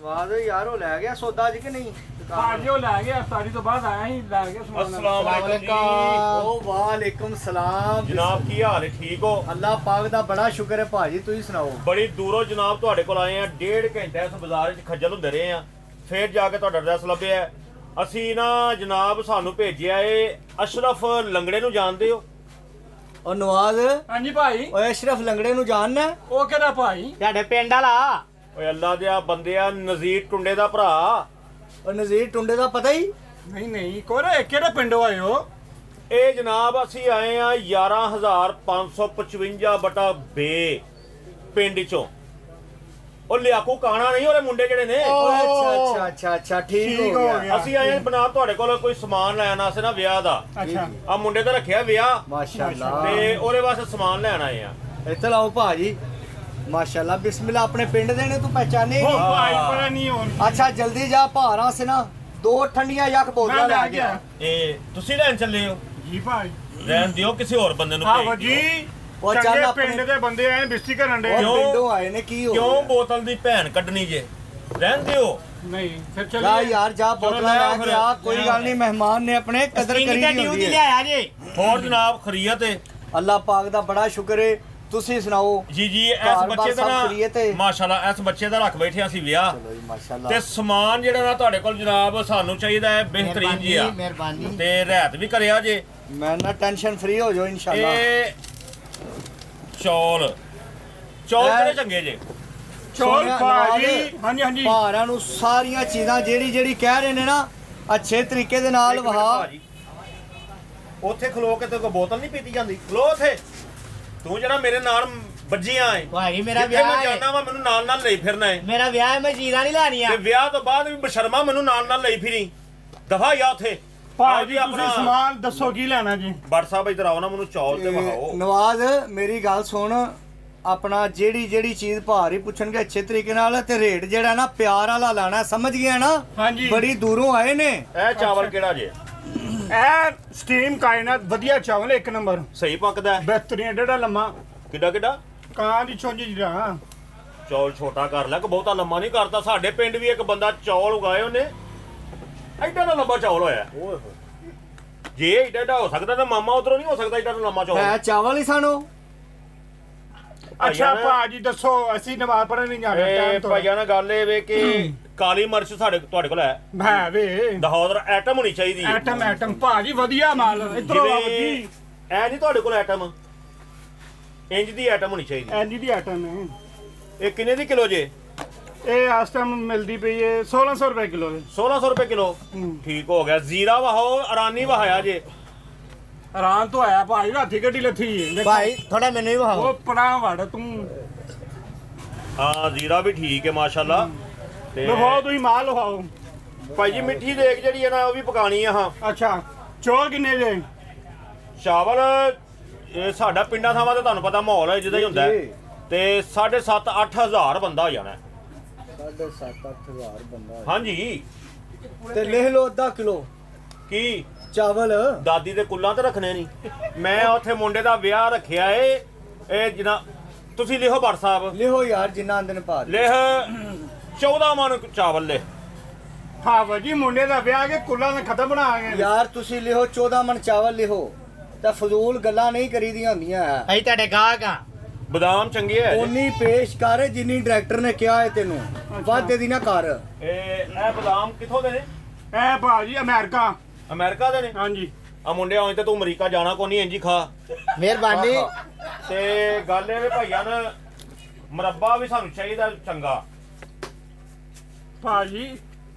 ਵਾਹ ਯਾਰ ਉਹ ਲੈ ਗਿਆ ਸੌਦਾ ਅੱਜ ਕਿ ਨਹੀਂ ਭਾਜੀ ਉਹ ਲੈ ਗਿਆ ਅਫਤਾਰੀ ਤੋਂ ਬਾਅਦ ਆਇਆ ਸੀ ਲੈ ਗਿਆ ਸਮਾਨ अस्सलाम वालेकुम जी। ਓ ਵਾਲੇਕੁਮ ਸਲਾਮ जनाब की हाल है ठीक हो? ਅੱਲਾਹ ਪਾਕ ਦਾ ਬੜਾ ਸ਼ੁਕਰ ਹੈ ਭਾਜੀ ਤੁਸੀਂ ਸੁਣਾਓ ਬੜੀ ਦੂਰੋਂ ਜਨਾਬ ਤੁਹਾਡੇ ਕੋਲ ਆਏ ਆ 1.5 ਘੰਟੇ ਇਸ ਬਾਜ਼ਾਰ ਵਿੱਚ ਖੱਜਲ ਹੁੰਦੇ ਰਹੇ ਆ ਫੇਰ ਜਾ ਕੇ ਤੁਹਾਡਾ ਐਡਰੈਸ ਲੱਭਿਆ ਅਸੀਂ ਨਾ ਜਨਾਬ ਸਾਨੂੰ ਭੇਜਿਆ ਏ ਅਸ਼ਰਫ ਲੰਗੜੇ ਨੂੰ ਜਾਣਦੇ ਹੋ? ਉਹ ਨਵਾਜ਼ ਹਾਂਜੀ ਭਾਈ ਓਏ ਅਸ਼ਰਫ ਲੰਗੜੇ ਨੂੰ ਜਾਣਨਾ ਉਹ ਕਿਹੜਾ ਭਾਈ ਤੁਹਾਡੇ ਪਿੰਡ ਵਾਲਾ ਓਏ ਅੱਲਾ ਦਿਆ ਬੰਦਿਆ ਨਜ਼ੀਰ ਟੁੰਡੇ ਦਾ ਭਰਾ ਉਹ ਨਜ਼ੀਰ ਟੁੰਡੇ ਦਾ ਪਤਾ ਹੀ ਨਹੀਂ ਕੋਰੇ ਕਿਹੜੇ ਪਿੰਡੋਂ ਆਏ ਹੋ ਇਹ ਜਨਾਬ ਅਸੀਂ ਆਏ ਆ 11555 ਬਟਾ ਬੇ ਪਿੰਡ ਚੋਂ ਉਹ ਲਿਆਕੂ ਕਾਣਾ ਨਹੀਂ ਉਹਦੇ ਮੁੰਡੇ ਜਿਹੜੇ ਨੇ ਓਏ ਅੱਛਾ ਠੀਕ ਹੋ ਗਿਆ ਅਸੀਂ ਆਏ ਬਣਾ ਤੁਹਾਡੇ ਕੋਲ ਕੋਈ ਸਮਾਨ ਲੈਣ ਆਸੇ ਨਾ ਵਿਆਹ ਦਾ ਅੱਛਾ ਆ ਮੁੰਡੇ ਦਾ ਰੱਖਿਆ ਵਿਆਹ ਮਾਸ਼ਾਅੱਲਾ ਤੇ ਉਹਦੇ ਵਾਸਤੇ ਸਮਾਨ ਲੈਣ ਆਏ ਆ ਇੱਥੇ ਲਾਓ ਭਾਜੀ ਮਾਸ਼ਾਅੱਲਾ ਬਿਸਮਿਲ੍ਲਾ ਆਪਣੇ ਪਿੰਡ ਦੇ ਨੇ ਤੂੰ ਪਹਿਚਾਨੇ ਉਹ ਭਾਈ ਪਤਾ ਨਹੀਂ ਹੋਣ ਅੱਛਾ ਜਲਦੀ ਜਾ ਭਾਰਾਂ ਸੇ ਨਾ 2 ਠੰਡੀਆਂ ਯੱਕ ਬੋਤਲਾਂ ਲੈ ਗਿਆ ਇਹ ਤੁਸੀਂ ਲੈਣ ਚੱਲੇ ਹੋ ਜੀ ਭਾਈ ਰਹਿਣ ਦਿਓ ਕਿਸੇ ਹੋਰ ਬੰਦੇ ਨੂੰ ਆਹੋ ਭੇਜ ਦਿਓ। ਜੀ ਉਹ ਚੱਲ ਚੰਗੇ ਆਪਣੇ- ਪਿੰਡ ਦੇ ਬੰਦੇ ਆਏ ਬਿਸਤੀ ਕਰਨ ਦੇ ਉਹ ਕਿਉਂ? ਪਿੰਡੋਂ ਆਏ ਨੇ ਕੀ ਹੋ ਕਿਉਂ ਬੋਤਲ ਦੀ ਭੈਣ ਕੱਢਣੀ ਜੇ ਰਹਿਣ ਦਿਓ ਨਹੀਂ ਫਿਰ ਜਾ ਚੱਲੀਏ ਯਾਰ ਜਾ ਬੋਤਲਾਂ ਲੈ ਲੈ ਫਿਰ। ਕੇ ਆ ਕੋਈ ਗੱਲ ਨਹੀਂ ਮਹਿਮਾਨ ਨੇ ਆਪਣੇ ਕਦਰ ਕਰੀ ਦੀ ਹੁੰਦੀ ਹੈ ਲਿਆਇਆ ਜੇ ਹੋਰ ਜਨਾਬ ਖਰੀਅਤ ਹੈ ਅੱਲਾਹ ਪਾਕ ਦਾ ਬੜਾ ਸ਼ੁਕਰ ਹੈ ਤੁਸੀਂ ਸੁਣਾਓ ਜੀ ਜੀ ਇਸ ਘਰ-ਬਾਰ ਬੱਚੇ ਦਾ ਸਭ ਖਰੀਅਤ ਹੈ। ਨਾ ਮਾਸ਼ਾਅੱਲਾ ਇਸ ਬੱਚੇ ਦਾ ਰੱਖ ਬੈਠੇ ਅਸੀਂ ਵਿਆਹ ਚਲੋ ਜੀ ਮਾਸ਼ਾਅੱਲਾ ਤੇ ਸਮਾਨ ਜਿਹੜਾ ਨਾ ਤੁਹਾਡੇ ਕੋਲ ਜਨਾਬ ਸਾਨੂੰ ਚਾਹੀਦਾ ਹੈ ਬਿਹਤਰੀਨ ਜਿਹਾ ਮਿਹਰਬਾਨੀ ਤੇ ਰਹਿਤ ਵੀ ਕਰਿਆ ਜੇ ਮੈਂ ਨਾ ਟੈਨਸ਼ਨ ਫ੍ਰੀ ਹੋ ਜਾਓ ਇਨਸ਼ਾਅੱਲਾ ਇਹ ਚੌਲ ਕਿਹੜੇ ਚੰਗੇ ਜੇ ਚੋਰ ਸੋਹਣਾ ਭਾਜੀ ਨਵਾਜ਼। ਹਾਂਜੀ ਭਾਰਾਂ ਨੂੰ ਸਾਰੀਆਂ ਚੀਜ਼ਾਂ ਜਿਹੜੀ ਕਹਿ ਰਹੇ ਨੇ ਨਾ ਅੱਛੇ ਤਰੀਕੇ ਦੇ ਨਾਲ ਇੱਕ ਮਿੰਟ ਵਹਾ ਭਾਜੀ। ਉੱਥੇ ਖਲੋ ਕੇ ਤੇ ਕੋਈ ਬੋਤਲ ਨਹੀਂ ਪੀਤੀ ਜਾਂਦੀ ਖਲੋ ਉੱਥੇ ਤੂੰ ਜਿਹੜਾ ਮੇਰੇ ਨਾਲ ਵੱਜੀਆਂ ਏ ਭਾਈ ਮੇਰਾ ਜਿੱਥੇ ਮੈਂ ਵਿਆਹ ਜਾਣਾ ਵਾ ਮੈਨੂੰ ਨਾਲ ਨਾਲ ਲਈ ਫਿਰਨਾ ਏ ਮੇਰਾ ਵਿਆਹ ਮੈਂ ਚੀਜ਼ਾਂ ਨਹੀਂ ਲੈਣੀਆਂ ਤੇ ਵਿਆਹ ਤੋਂ ਬਾਅਦ ਵੀ ਬਸ਼ਰਮਾ ਮੈਨੂੰ ਨਾਲ ਨਾਲ ਲਈ ਫਿਰੀ ਦਫਾ ਜਾ ਉੱਥੇ ਭਾਜੀ ਤੁਸੀਂ ਸਮਾਨ ਦੱਸੋ ਕੀ ਲੈਣਾ ਜੀ ਬੜ ਸਾਹਿਬ ਇੱਧਰ ਆਓ ਨਾ ਮੈਨੂੰ ਚੌਲ ਤੇ ਵਹਾਓ ਨਵਾਜ਼ ਮੇਰੀ ਗੱਲ ਸੁਣ ਆਪਣਾ ਜਿਹੜੀ ਚੀਜ਼ ਭਾਰ ਹੀ ਪੁੱਛਣਗੇ ਅੱਛੇ ਤਰੀਕੇ ਨਾਲ ਤੇ ਰੇਟ ਜਿਹੜਾ ਨਾ ਪਿਆਰ ਵਾਲਾ ਲਾਣਾ ਸਮਝ ਗਿਆ ਨਾ ਹਾਂਜੀ ਬੜੀ ਦੂਰੋਂ ਆਏ ਨੇ ਇਹ ਚਾਵਲ ਕਿਹੜਾ ਜੇ ਇਹ ਸਟੀਮ ਕਾਇਨਾਤ ਵਧੀਆ ਚਾਵਲ ਇੱਕ ਨੰਬਰ ਸਹੀ ਪੱਕਦਾ ਹੈ? ਬਿਹਤਰੀਨ ਡੇਢਾ ਲੰਮਾ ਕਿੱਡਾ ਕਾਂ ਦੀ ਚੁੰਝ ਜਿਹੜਾ ਚੌਲ ਛੋਟਾ ਕਰ ਲੈ ਕਿ ਬਹੁਤਾ ਲੰਮਾ ਨਹੀਂ ਕਰਦਾ ਸਾਡੇ ਪਿੰਡ ਵੀ ਇੱਕ ਬੰਦਾ ਚੌਲ ਉਗਾਏ ਉਹਨੇ ਐਡਾ ਦਾ ਲੰਬਾ ਚੌਲ ਹੋਇਆ ਓਏ ਹੋਏ ਜੇ ਐਡਾ ਹੋ ਸਕਦਾ ਤਾਂ ਮਾਮਾ ਉਧਰੋਂ ਨਹੀਂ ਹੋ ਸਕਦਾ ਐਡਾ ਲੰਮਾ ਚੌਲ ਹੈ ਚਾਵਲ ਹੀ ਸਾਨੂੰ ਅੱਛਾ ਭਾਜੀ ਦੱਸੋ ਅਸੀਂ ਨਵਾਜ਼ ਪੜਨ ਨਹੀਂ ਜਾਣਾ ਇਹ ਟਾਈਮ ਤੋਂ ਭਾਈਆ ਨਾਲ ਗੱਲ ਇਹ ਵੇ ਕਿ ਕਾਲੀ ਮਿਰਚ ਤੁਹਾਡੇ ਕੋਲ ਹੈ ਹੈ ਵੇ ਦਹੌਦਰ ਐਟਮ ਹੋਣੀ ਚਾਹੀਦੀ ਹੈ ਐਟਮ ਭਾਜੀ ਵਧੀਆ ਮਾਲ ਇਧਰੋਂ ਆ ਜਿਵੇਂ ਜੀ ਐ ਨਹੀਂ ਤੁਹਾਡੇ ਕੋਲ ਐਟਮ ਇੰਜ ਦੀ ਐਟਮ ਹੋਣੀ ਚਾਹੀਦੀ ਐਨੀ ਦੀ ਐਟਮ ਹੈ ਇਹ ਕਿੰਨੇ ਦੀ ਕਿਲੋ ਜੇ ਇਹ ਇਸ ਟਾਈਮ ਮਿਲਦੀ ਪਈ ਹੈ 1600 ਰੁਪਏ ਕਿਲੋ 1600 ਰੁਪਏ ਕਿਲੋ ਠੀਕ ਹੋ ਗਿਆ ਜ਼ੀਰਾ ਵਹਾਓ ਅਰਾਨੀ ਵਹਾਇਆ ਜੇ ਆਰਾਮ ਤੋਂ ਆਇਆ ਭਾਈ ਰਾਤੀ ਗੱਡੀ ਲੱਥੀ ਹੈ ਭਾਈ ਥੋੜਾ ਮੈਨੂੰ ਵੀ ਵਹਾਓ ਉਹ ਪੜਾ ਵੜ ਤੂੰ ਹਾਂ ਜ਼ੀਰਾ ਵੀ ਠੀਕ ਹੈ ਮਾਸ਼ਾਅੱਲਾ ਤੇ ਲਵਾਓ ਤੁਸੀਂ ਮਾਲ ਲਵਾਓ ਭਾਈ ਜੀ ਮਿੱਠੀ ਦੇਗ ਜਿਹੜੀ ਹੈ ਨਾ ਉਹ ਵੀ ਪਕਾਣੀ ਆ ਹਾਂ ਅੱਛਾ ਚੌਲ ਕਿੰਨੇ ਦੇ ਚਾਵਲ ਇਹ ਸਾਡਾ ਪਿੰਡਾਂ ਥਾਵਾਂ ਤੇ ਤੁਹਾਨੂੰ ਪਤਾ ਮਾਹੌਲ ਹੈ ਜਿਹਦਾ ਹੀ ਹੁੰਦਾ ਹੈ। ਤੇ 7.5-8 ਬੰਦਾ ਹੋ ਜਾਣਾ 7.5-8 ਬੰਦਾ ਹਾਂਜੀ ਤੇ ਲਿਖ ਲਓ ਅੱਧਾ ਕਿਲੋ ਕੀ ਚਾਵਲ ਦਾਦੀ ਦੇ ਕੁੱਲਾਂ ਤੇ ਰੱਖਣੇ ਨਹੀਂ ਮੈਂ ਉੱਥੇ ਮੁੰਡੇ ਦਾ ਵਿਆਹ ਰੱਖਿਆ ਏ ਇਹ ਜਿਨਾ ਤੁਸੀਂ ਲਿਖੋ ਬੜ ਸਾਹਿਬ ਲਿਖੋ ਯਾਰ ਜਿੰਨਾ ਆਂਦੇ ਨੇ ਪਾ ਦੇ ਲਿਖ 14 ਮਣ ਚਾਵਲ ਲਿਖ ਹਾਂ ਭਾਜੀ ਮੁੰਡੇ ਦਾ ਵਿਆਹ ਕੇ ਕੁੱਲਾਂ ਨੇ ਖਤਮ ਬਣਾ ਗਏ ਯਾਰ ਤੁਸੀਂ ਲਿਖੋ 14 ਮਣ ਚਾਵਲ ਲਿਖੋ ਤਾਂ ਫਜ਼ੂਲ ਗੱਲਾਂ ਨਹੀਂ ਕਰੀਦੀਆਂ ਹੁੰਦੀਆਂ ਅਸੀਂ ਤੁਹਾਡੇ ਗਾਹਕ ਆ ਬਦਾਮ ਚੰਗੇ ਹੈ ਜੀ। ਉਨੀ ਪੇਸ਼ ਕਰ ਜਿੰਨੀ ਡਾਇਰੈਕਟਰ ਨੇ ਕਿਹਾ ਹੈ ਤੈਨੂੰ ਵਾਧੇ ਦੀ ਨਾ ਕਰ ਇਹ ਬਦਾਮ ਕਿੱਥੋਂ ਦੇ ਨੇ ਇਹ ਭਾਜੀ ਅਮਰੀਕਾ ਅਮਰੀਕਾ ਦੇ ਨੇ ਹਾਂਜੀ ਆ ਮੁੰਡੇ ਆਉਂ ਤੇ ਤੂੰ ਅਮਰੀਕਾ ਜਾਣਾ ਕੋਈ ਨਹੀਂ ਇੰਜੀ ਖਾ ਮਿਹਰਬਾਨੀ ਤੇ ਗੱਲ ਇਹ ਵੀ ਭਾਈਆਂ ਨਾ ਮੁਰੱਬਾ ਵੀ ਸਾਨੂੰ ਚਾਹੀਦਾ ਚੰਗਾ ਭਾਜੀ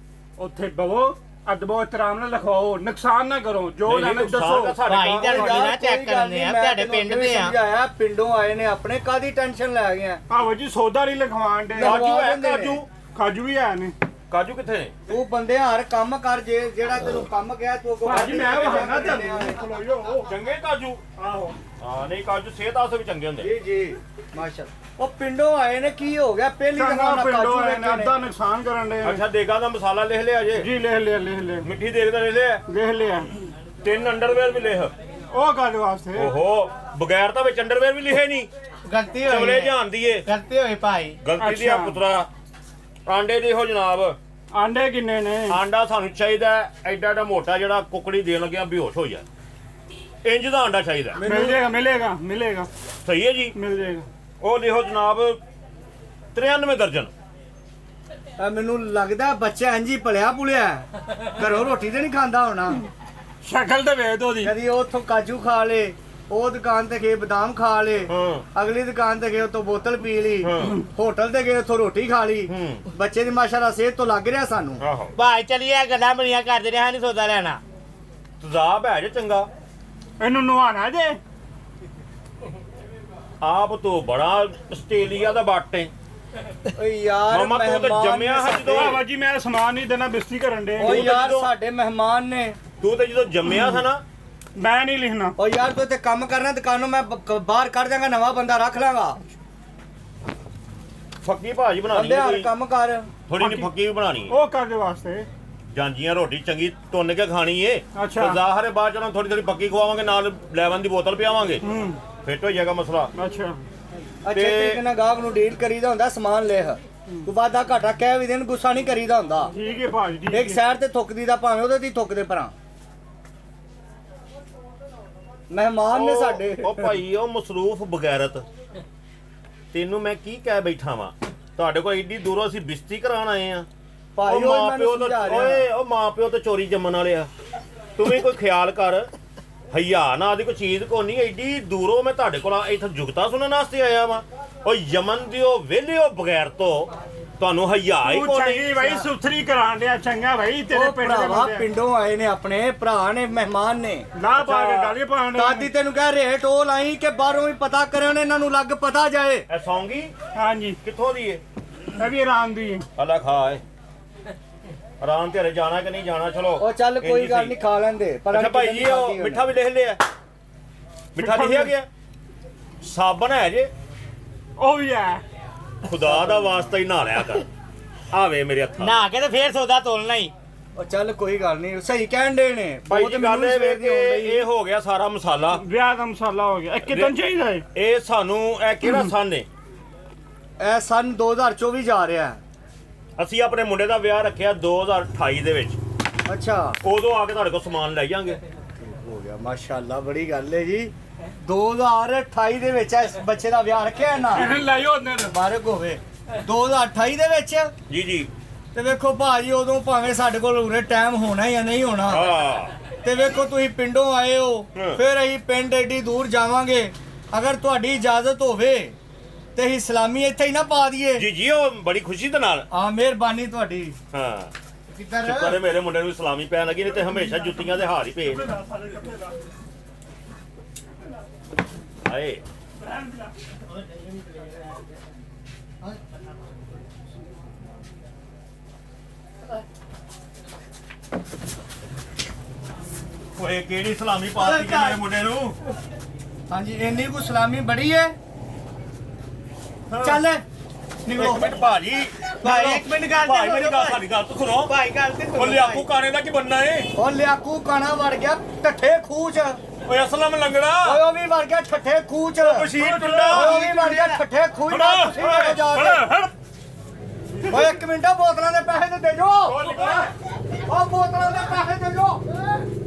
ਉੱਥੇ ਬਵੋ ਅਦਬੋ ਇਤਰਾਮ ਨਾਲ ਲਿਖਵਾਓ ਨੁਕਸਾਨ ਨਾ ਕਰੋ ਜੋ ਨਹੀਂ, ਲੈਣਾ ਨੁਕਸਾਨ ਦੱਸੋ ਤਾਂ ਸਾਡੇ ਭਾਈ ਗਾਹਕ ਤੁਹਾਡੇ ਹੋਣਾ। ਨਾਲ ਚੈੱਕ ਕਰਨੇ ਆ ਤੁਹਾਡੇ ਪਿੰਡ ਦੇ ਆ ਸਮਝਾਇਆ ਪਿੰਡੋਂ ਆਏ ਨੇ ਆਪਣੇ ਕਾਦੀ ਟੈਨਸ਼ਨ ਲੈ ਗਏ ਆ ਆਹੋ ਜੀ ਸੌਦਾ ਨਹੀਂ ਲਿਖਵਾਣ ਦੇ ਕਾਜੂ ਹੈ ਦਿੰਦੇ ਨੇ। ਕਾਜੂ ਕਾਜੂ ਵੀ ਹੈ ਨੇ ਕਾਜੂ ਕਿੱਥੇ ਨੇ ਤੂੰ ਬੰਦੇ ਹਰ ਕੰਮ ਕਰ ਜੇ ਜਿਹੜਾ ਤੈਨੂੰ ਕੰਮ ਕਿਹਾ ਤੂੰ ਅੱਗੋਂ ਭਾਜੀ ਮੈਂ ਵੱਧ ਵਹਾਣਾ ਕੇ ਤੁਹਾਨੂੰ ਖਲੋਇਓ ਚੰਗੇ ਕਾਜੂ ਆਹੋ ਹਾਂ ਨਹੀਂ ਕਾਜੂ ਸਿਹਤ ਵਾਸਤੇ ਵੀ ਚੰਗੇ ਹੁੰਦੇ ਜੀ ਜੀ ਮਾਸ਼ਾਅੱਲਾ ਉਹ ਪਿੰਡੋਂ ਆਏ ਨੇ ਕੀ ਹੋ ਗਿਆ ਪਹਿਲੀ ਚੰਗਾ ਦਫਾ ਨਾ ਪਿੰਡੋਂ ਕਾਜੂ ਆਏ ਨੇ ਵੇਖੇ ਅੱਧਾ ਨੇ ਨੁਕਸਾਨ ਕਰਨ ਦੇ ਅੱਛਾ ਦੇਗਾ ਦਾ ਮਸਾਲਾ ਲਿਖ ਲਿਆ ਜੇ ਜੀ ਲਿਖ ਮਿੱਠੀ ਦੇਗ ਦਾ ਲਿਖ ਲਿਆ ਲਿਆ 3 ਅੰਡਰਵੇਅਰ ਵੀ ਲਿਖ ਉਹ ਕਾਹਦੇ ਵਾਸਤੇ ਓਹੋ ਬਗੈਰ ਤਾਂ ਵਿੱਚ ਅੰਡਰਵੇਅਰ ਵੀ ਲਿਖੇ ਨਹੀਂ ਗਲਤੀ ਚਵਲੇ ਹੋਈ ਜਾਣ ਦੀਏ ਗਲਤੀ ਹੋਈ ਭਾਈ ਗਲਤੀ ਦੀ ਆ ਅੱਛਾ। ਪੁੱਤਰਾ ਆਂਡੇ ਦੇਖੋ ਜਨਾਬ, ਆਂਡੇ ਕਿੰਨੇ ਨੇ? ਆਂਡਾ ਸਾਨੂੰ ਚਾਹੀਦਾ ਐਡਾ ਐਡਾ ਮੋਟਾ ਜਿਹੜਾ ਕੁਕੜੀ ਦੇਣ ਲੱਗਿਆ ਬੇਹੋਸ਼ ਹੋ ਜਾਏ, ਇੰਜ ਦਾ ਆਂਡਾ ਚਾਹੀਦਾ। ਮਿਲੇਗਾ ਸਹੀ ਹੈ ਜੀ, ਮਿਲ ਜਾਏਗਾ। ਉਹ ਦੇਖੋ ਜਨਾਬ 93 ਦਰਜਨ। ਮੈਨੂੰ ਲੱਗਦਾ ਬੱਚਾ ਇੰਜੀ ਪਲਿਆ ਪੁਲਿਆ ਘਰੋਂ ਰੋਟੀ ਤੇ ਨਹੀਂ ਖਾਂਦਾ ਹੋਣਾ। ਸ਼ਕਲ ਤੇ ਵੇਖ ਦੋ ਦੀ। ਕਦੀ ਉਹ ਉੱਥੋਂ ਕਾਜੂ ਖਾ ਲੇ, ਉਹ ਦੁਕਾਨ ਤੇ ਗਏ ਬਦਾਮ ਖਾ ਲੇ, ਹਾਂ। ਅਗਲੀ ਦੁਕਾਨ ਤੇ ਗਏ ਉੱਥੋਂ ਬੋਤਲ ਪੀ ਲਈ, ਹਾਂ। ਹੋਟਲ ਤੇ ਗਏ ਉੱਥੋਂ ਰੋਟੀ ਖਾ ਲਈ। ਹੂੰ। ਬੱਚੇ ਦੀ ਮਾਸ਼ਾਅੱਲਾ ਸਿਹਤ ਤੋਂ ਲੱਗ ਰਿਹਾ ਸਾਨੂੰ। ਆਹੋ ਭਾਈ ਚਲੀਏ ਗੱਲਾਂ ਬੜੀਆਂ ਕਰਦੇ ਰਿਹਾ ਨਹੀਂ ਸੌਦਾ ਲੈਣਾ। ਤਜ਼ਾਬ ਹੈ ਜੇ ਚੰਗਾ, ਇਹਨੂੰ ਨਵਾਣਾ ਜੇ। ਆਪ ਤੋਂ ਬੜਾ ਆਸਟ੍ਰੇਲੀਆ ਦਾ ਬਾਟੇ। ਓਏ ਯਾਰ ਮਾਮਾ ਤੂੰ ਤਾਂ ਮਹਿਮਾਨ ਜੰਮਿਆ ਨੇ ਹੈ ਸਾਡੇ। ਜਦੋਂ। ਬਾਬਾ ਜੀ ਮੈਂ ਸਮਾਨ ਨਹੀਂ ਦੇਣਾ, ਬਿਸਤੀ ਕਰਨ ਦੇ। ਓ ਯਾਰ ਜਦੋਂ- ਸਾਡੇ ਮਹਿਮਾਨ ਨੇ। ਤੂੰ ਤੇ ਜਦੋਂ ਜੰਮਿਆ ਸੀ ਨਾ, ਮੈਂ ਨਹੀਂ ਲਿਖਣਾ। ਓ ਯਾਰ ਤੂੰ ਤੇ ਕੰਮ ਕਰਨਾ ਦੁਕਾਨੋਂ, ਮੈਂ ਬਾਹਰ ਕੱਢ ਦਾਂਗਾ, ਨਵਾਂ ਬੰਦਾ ਰੱਖ ਲਾਂਗਾ। ਫੱਕੀ ਭਾਜੀ ਬਣਾਣੀ ਬੰਦੇ ਹੈ ਹਰ ਕੋਈ, ਕੰਮ ਕਰ। ਥੋੜੀ ਜਿਹੀ ਫੱਕੀ ਵੀ ਬਣਾਣੀ ਹੈ। ਉਹ ਕਰਦੇ ਵਾਸਤੇ। ਜਾਂਜੀਆਂ ਰੋਟੀ ਚੰਗੀ ਤੁੰਨ ਕੇ ਖਾਣੀ ਏ। ਅੱਛਾ। ਜ਼ਾਹਰ ਹੈ ਬਾਅਦ ਜਦੋਂ ਥੋੜੀ ਥੋੜੀ ਪੱਕੀ ਖਵਾਵਾਂਗੇ, ਨਾਲ ਲੈਵਨ ਦੀ ਬੋਤਲ ਪਿਆਵਾਂਗੇ, ਫਿੱਟ ਹੋ ਜਾਏਗਾ ਮਸਲਾ। ਅੱਛਾ ਅੱਛੇ ਤਰੀਕੇ ਨਾਲ ਗਾਹਕ ਨੂੰ ਡੀਲ ਕਰੀਦਾ ਹੁੰਦਾ, ਸਮਾਨ ਲਿਖ। ਤੂੰ ਵਾਦਾ ਘਾਟਾ ਕਹਿ ਵੀ ਦੇਣ, ਗੁੱਸਾ ਨਹੀਂ ਕਰੀਦਾ ਹੁੰਦਾ। ਠੀਕ ਹੈ ਭਾਜੀ, ਠੀਕ ਇੱਕ ਹੈ। ਸਾਈਡ ਤੇ ਥੁੱਕਦੀ ਦਾ ਭਾਵੇਂ ਉਹਦੇ ਤੇ ਥੁੱਕਦੇ ਪਰਾਂ। ਮਹਿਮਾਨ ਨੇ ਸਾਡੇ। ਉਹ ਭਾਈ ਉਹ ਮਸਰੂਫ ਬਗੈਰਤ, ਤੈਨੂੰ ਮੈਂ ਕੀ ਕਹਿ ਬੈਠਾ ਵਾਂ? ਤੁਹਾਡੇ ਕੋਲ ਏਡੀ ਦੂਰੋਂ ਅਸੀਂ ਬਿਸਤੀ ਕਰਾਉਣ ਆਏ ਆ। ਭਾਈ ਉਹ ਉਹ ਮਾਂ ਮੈਨੂੰ ਪਿਓ ਸਮਝਾ ਤਾਂ ਰਿਹਾ। ਓਏ ਉਹ ਮਾਂ ਪਿਓ ਤੇ ਚੋਰੀ ਜੰਮਣ ਵਾਲੇ ਆ। ਤੂੰ ਵੀ ਕੋਈ ਖਿਆਲ ਕਰ। ਹਯਾ ਨਾ ਦੀ ਕੋਈ ਚੀਜ਼ ਕੋ ਨਹੀਂ, ਏਡੀ ਦੂਰੋਂ ਮੈਂ ਤੁਹਾਡੇ ਕੋਲ ਇੱਥੇ ਜੁਗਤਾ ਸੁਣਨ ਵਾਸਤੇ ਆਇਆ ਵਾਂ। ਉਹ ਯਮਨ ਦਿਓ ਵਿਹਲਿਓ ਬਗੈਰ ਤੋਂ ਤੁਹਾਨੂੰ ਹਯਾ ਹੀ ਤੂੰ ਕੋ ਚੰਗੀ ਨਹੀਂ। ਭਾਈ ਸੁਥਰੀ ਕਰਾਣ ਡਿਆ, ਚੰਗਾ ਭਾਈ। ਤੇਰੇ ਉਹ ਪਿੰਡ ਦੇ ਭਰਾਵਾ ਬੰਦੇ ਪਿੰਡੋਂ ਆਏ ਨੇ, ਆਪਣੇ ਭਰਾ ਨੇ, ਮਹਿਮਾਨ ਨੇ। ਨਾ ਪਾ ਕੇ ਗਾਲੀ ਪਾਣ ਡਿਆ। ਦਾਦੀ ਤੈਨੂੰ ਕਹਿ ਰੇਟ ਉਹ ਲਾਈ ਕਿ ਬਾਹਰੋਂ ਵੀ ਪਤਾ ਕਰਿਓ ਨੇ, ਇਹਨਾਂ ਨੂੰ ਲੱਗ ਪਤਾ ਜਾਏ। ਇਹ ਸੌਂਗੀ ਹਾਂਜੀ, ਕਿੱਥੋਂ ਦੀ ਏ? ਇਹ ਵੀ ਆਰਾਮ ਦੀ ਹੈ। ਅੱਲਾ ਖਾਏ ਆਰਾਮ ਤੇ ਜਾਣਾ ਕਿ ਨਹੀਂ ਜਾਣਾ? ਚਲੋ ਉਹ ਚੱਲ ਕੋਈ ਇੰਝ ਗੱਲ ਸਹੀ। ਨਹੀਂ, ਖਾ ਲੈਂਦੇ। ਪਰ ਅੱਛਾ ਭਾਈ ਜੀ ਉਹ ਮਿੱਠਾ ਵੀ ਲਿਖ ਲਿਆ, ਮਿੱਠਾ ਲਿਖਿਆ ਗਿਆ। ਸਾਬਣ ਹੈ ਜੇ, ਉਹ ਵੀ ਹੈ। ਖੁਦਾ ਦਾ ਵਾਸਤਾ ਹੀ ਨਹਾ ਲਿਆ ਕਰ। ਆਵੇ ਮੇਰੇ ਹੱਥਾਂ ਨਹਾ ਕੇ ਤੇ ਫੇਰ ਸੌਦਾ ਤੋਲਣਾ ਹੀ। ਉਹ ਚੱਲ ਕੋਈ ਗੱਲ ਨਹੀਂ, ਸਹੀ ਕਹਿਣ ਦੇ ਨੇ। ਭਾਈ ਉਹ ਤੇ ਜੀ ਗੱਲ ਮੈਨੂੰ ਇਹ ਵੇ ਸਵੇਰ ਦੀ ਆਉਣ ਕਿ ਇਹ ਹੋ ਗਿਆ ਸਾਰਾ ਮਸਾਲਾ। ਵਿਆਹ ਦਾ ਮਸਾਲਾ ਹੋ ਗਿਆ। ਇਹ ਕਿਤਨ ਚਾਹੀਦਾ ਹੈ? ਇਹ ਸਾਨੂੰ ਇਹ ਕਿਹੜਾ ਸੰਨ ਏ? ਇਹ ਸਨ 2024 ਜਾ ਰਿਹਾ ਹੈ। ਅਸੀਂ ਆਪਣੇ ਮੁੰਡੇ ਦਾ ਵਿਆਹ ਰੱਖਿਆ 2028 ਦੇ ਵਿੱਚ। ਅੱਛਾ ਉਦੋਂ ਆ ਕੇ ਤੁਹਾਡੇ ਕੋਲ ਸਮਾਨ ਲੈ ਜਾਾਂਗੇ। ਹੋ ਗਿਆ, ਮਾਸ਼ਾਅੱਲਾ, ਬੜੀ ਗੱਲ ਹੈ ਜੀ। 2028 ਦੇ ਵਿੱਚ ਇਸ ਬੱਚੇ ਦਾ ਵਿਆਹ ਰੱਖਿਆ ਹੈ ਨਾ, ਇਹਨੂੰ ਲੈ ਜਾਓ ਅੰਦਰ। ਮੁਬਾਰਕ ਹੋਵੇ। 2028 ਦੇ ਵਿੱਚ ਜੀ ਜੀ ਤੇ ਵੇਖੋ ਭਾਜੀ, ਉਦੋਂ ਭਾਵੇਂ ਸਾਡੇ ਕੋਲ ਉਰੇ ਟਾਈਮ ਹੋਣਾ ਜਾਂ ਨਹੀਂ ਹੋਣਾ, ਹਾਂ। ਤੇ ਵੇਖੋ ਤੁਸੀਂ ਪਿੰਡੋਂ ਆਏ ਹੋ, ਹਾਂ। ਫਿਰ ਅਸੀਂ ਪਿੰਡ ਏਡੀ ਦੂਰ ਜਾਵਾਂਗੇ। ਅਗਰ ਤੁਹਾਡੀ ਇਜਾਜ਼ਤ ਹੋਵੇ ਤੇ ਅਸੀਂ ਸਲਾਮੀ ਇੱਥੇ ਹੀ ਨਾ ਪਾ ਦਈਏ। ਜੀ ਜੀ ਉਹ ਬੜੀ ਖੁਸ਼ੀ ਦੇ ਨਾਲ। ਆ ਮਿਹਰਬਾਨੀ ਤੁਹਾਡੀ। ਹਾਂ ਕਿੱਧਰ ਸ਼ੁਕਰ ਹੈ ਮੇਰੇ ਮੁੰਡੇ ਨੂੰ ਸਲਾਮੀ ਪੈਣ ਲੱਗੀ, ਨਹੀਂ ਤੇ ਹਮੇਸ਼ਾ ਜੁੱਤੀਆਂ ਦੇ ਹਾਰ ਹੀ ਪਏ। ਹਾਏ ਓਏ ਕਿਹੜੀ ਸਲਾਮੀ ਪਾਤੀ ਜੀ ਮੇਰੇ ਮੁੰਡੇ ਨੂੰ? ਹਾਂਜੀ, ਇੰਨੀ ਕੋ ਸਲਾਮੀ ਬੜੀ ਹੈ। ਚੱਲ ਨਿਕਲੋ। ਇੱਕ ਮਿੰਟ ਭਾਜੀ, ਭਾਈ ਇੱਕ ਮਿੰਟ ਗੱਲ ਭਾਈ ਮੇਰੀ ਗੱਲ ਸਾਡੀ ਗੱਲ ਤੋਂ ਸੁਣੋ। ਭਾਈ ਗੱਲ ਤੇ ਉਹ ਲਿਆਕੂ ਕਾਣੇ ਦਾ ਕੀ ਬੰਨਾ ਏ? ਉਹ ਲਿਆਕੂ ਕਾਣਾ ਵੜ ਗਿਆ ਠੱਠੇ ਖੂਹ ਚ। ਓਏ ਅਸਲਮ ਲੰਗੜਾ, ਓਏ ਉਹ ਵੀ ਵੜ ਗਿਆ ਠੱਠੇ ਖੂਹ ਚ। ਬਸ਼ੀਰ ਟੁੰਡਾ, ਓਏ ਉਹ ਵੀ ਵੜ ਗਿਆ ਠੱਠੇ ਖੂਹ ਚ। ਤੁਸੀਂ ਲੈ ਜਾ ਕੇ। ਓਏ ਇੱਕ ਮਿੰਟ, ਬੋਤਲਾਂ ਦੇ ਪੈਸੇ ਤੇ ਦੇ ਜੋ। ਉਹ ਬੋਤਲਾਂ ਦੇ ਪੈਸੇ ਦੇ ਜੋ।